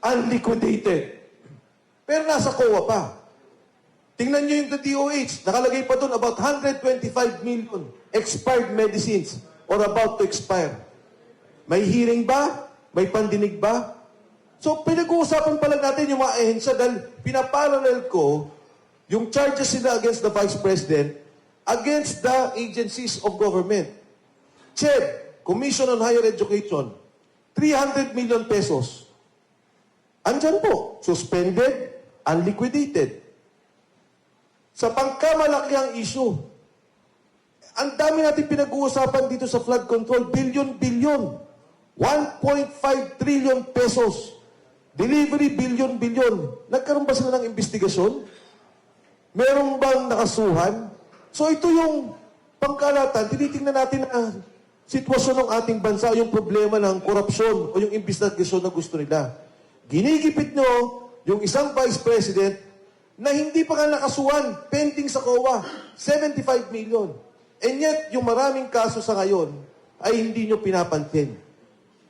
[SPEAKER 1] unliquidated. Pero nasa COA pa. Tingnan nyo yung the DOH, nakalagay pa doon about 125 million expired medicines or about to expire. May hearing ba? May pandinig ba? So, pinag-uusapan pa lang natin yung mga ahensya dahil pinaparallel ko yung charges sila against the Vice President against the agencies of government. CHED, Commission on Higher Education, 300 million pesos. Andyan po, suspended, unliquidated. Sa pangkamalakiang issue, ang dami natin pinag-uusapan dito sa flood control, billion. 1.5 trillion pesos. Delivery, billion. Nagkaroon ba sila ng investigasyon? Meron bang nakasuhan? So ito yung pangkalatan, tinitingnan natin ang sitwasyon ng ating bansa, yung problema ng korupsyon o yung investigasyon na gusto nila. Ginigipit nyo yung isang Vice President na hindi pa nga nakasuhan, pending sa COA, 75 million. And yet, yung maraming kaso sa ngayon ay hindi nyo pinapansin.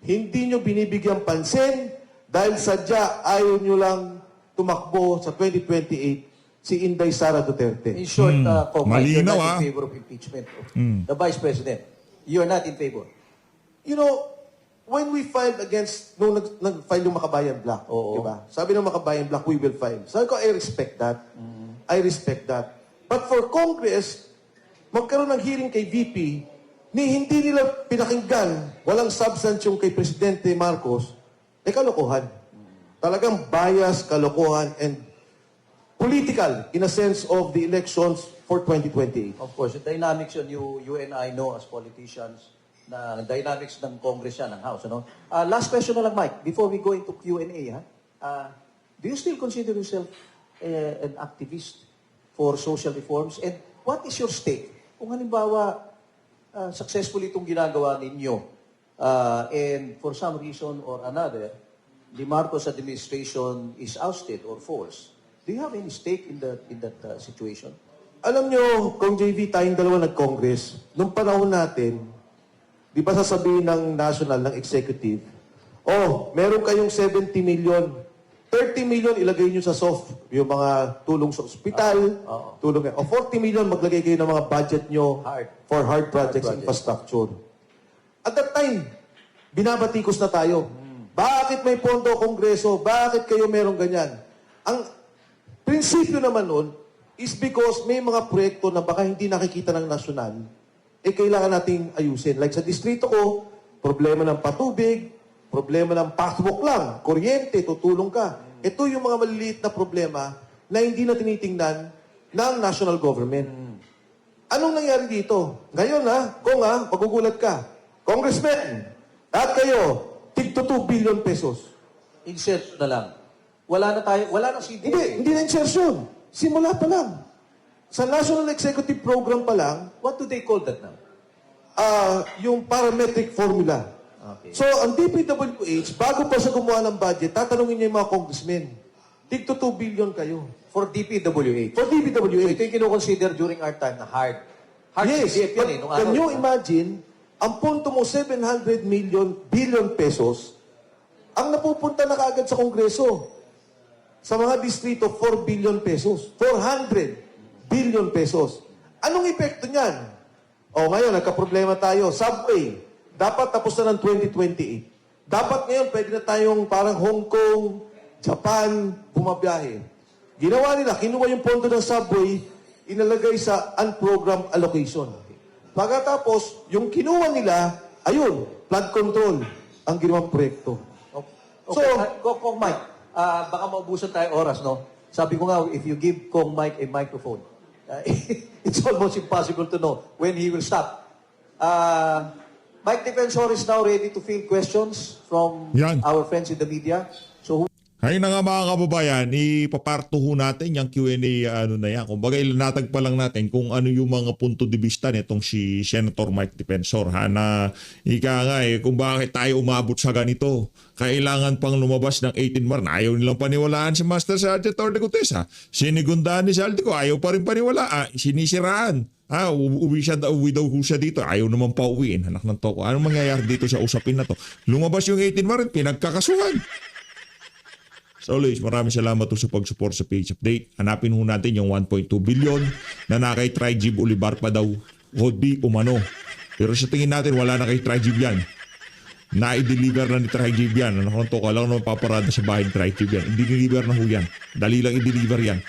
[SPEAKER 1] Hindi nyo binibigyan pansin dahil sadya ayaw nyo lang tumakbo sa 2028 si Inday Sara Duterte.
[SPEAKER 3] In short, Kong Mike, you're
[SPEAKER 2] Malinaw,
[SPEAKER 3] not in favor of impeachment of the Vice President. You're not in favor.
[SPEAKER 1] You know, when we filed against, nung nag-file yung Makabayan Black,
[SPEAKER 3] Oo.
[SPEAKER 1] di ba? Sabi ng Makabayan Black, we will file. Sabi ko, I respect that. I respect that. But for Congress, magkaroon ng hearing kay VP, hindi nila pinakinggan, walang substance yung kay Presidente Marcos, kalokohan. Talagang bias, kalokohan, and political in a sense of the elections for 2028.
[SPEAKER 3] Of course, the dynamics yun, you and I know as politicians, na dynamics ng Congress yan, ng House. Ano? Last question na lang, Mike, before we go into Q&A. Do you still consider yourself an activist for social reforms? And what is your stake? Kung halimbawa, successfully itong ginagawa ninyo, and for some reason or another, the Marcos administration is ousted or falls, do you have any stake in that situation?
[SPEAKER 1] Alam nyo, kung JV, tayong dalawa nag-Congress, nung panahon natin, di ba sasabihin ng national, ng executive, meron kayong 70 million, 30 million ilagay nyo sa soft, yung mga tulong sa ospital, tulong, o 40 million maglagay kayo ng mga budget nyo for hard projects, infrastructure. At that time, binabatikos na tayo. Bakit may pondo Kongreso? Bakit kayo meron ganyan? Ang prinsipyo naman nun is because may mga proyekto na baka hindi nakikita ng nasyonal, kailangan nating ayusin. Like sa distrito ko, problema ng patubig, problema ng passbook lang, kuryente, tutulong ka. Ito yung mga maliliit na problema na hindi na tinitingnan ng national government. Anong nangyari dito? Ngayon magugulat ka. Congressman, lahat kayo, tig-2 billion pesos.
[SPEAKER 3] Insert na lang. Wala na CDA.
[SPEAKER 1] Hindi na insertion. Simula pa lang. Sa National Executive Program pa lang,
[SPEAKER 3] What do they call that now?
[SPEAKER 1] yung parametric formula.
[SPEAKER 3] Okay.
[SPEAKER 1] So, ang DPWH, bago pa siya gumawa ng budget, tatanungin niya yung mga congressmen, tig 2 billion kayo.
[SPEAKER 3] For DPWH.
[SPEAKER 1] For DPWH.
[SPEAKER 3] Ito yung kinoconsider during our time na hard. Hard
[SPEAKER 1] Yes,
[SPEAKER 3] CDF
[SPEAKER 1] but
[SPEAKER 3] yan nung
[SPEAKER 1] can
[SPEAKER 3] araw,
[SPEAKER 1] you
[SPEAKER 3] diba?
[SPEAKER 1] imagine, ang punto mo 700 billion pesos, ang napupunta na kaagad sa Kongreso. Sa mga distrito, 4 billion pesos. 400 billion pesos. Anong epekto niyan? Ngayon, nagka-problema tayo. Subway, dapat tapos na ng 2028. Dapat ngayon, pwede na tayong parang Hong Kong, Japan, bumabiyahe. Ginawa nila, kinuha yung pondo ng subway, inalagay sa unprogrammed allocation. Pagkatapos, yung kinuha nila, ayun, flood control, ang ginawang proyekto.
[SPEAKER 3] Okay, Kong Mike, baka maubusan tayo oras, no? Sabi ko nga, if you give Kong Mike a microphone, it's almost impossible to know when he will stop. Mike Defensor is now ready to field questions from
[SPEAKER 2] Yan.
[SPEAKER 3] our friends in the media. So,
[SPEAKER 2] Ayun na nga mga kababayan, ipaparto ho natin yung Q&A na yan. Kumbaga ilanatag pa lang natin kung ano yung mga punto de vista nitong si Senator Mike Defensor. Na ika nga kung bakit tayo umabot sa ganito. Kailangan pang lumabas ng 18 Mar. Ayaw nilang paniwalaan si Master Sergeant Ordecotes. Sinigundaan ni Saldico, ayaw pa rin paniwalaan. Sinisiraan. Uwi daw ho siya dito. Ayaw naman pa uwiin. Anak ng toko. Anong mangyayari dito sa usapin na to? Lumabas yung 18 Mar, pinagkakasuhan. So always, maraming salamat po sa pag-support sa Page Update. Hanapin ho natin yung 1.2 billion na nakay Trigib Olivar pa daw would be umano. Pero sa tingin natin, wala na kay Trigib yan. Na-i-deliver na ni Trigib yan. Ano kung to, kailangan naman paparada sa bahay ni Trigib yan. I-deliver na ho yan. Dali lang i-deliver yan.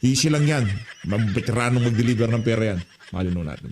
[SPEAKER 2] Easy lang yan. Veteranong mag-deliver ng pera yan. Mahalin ho natin.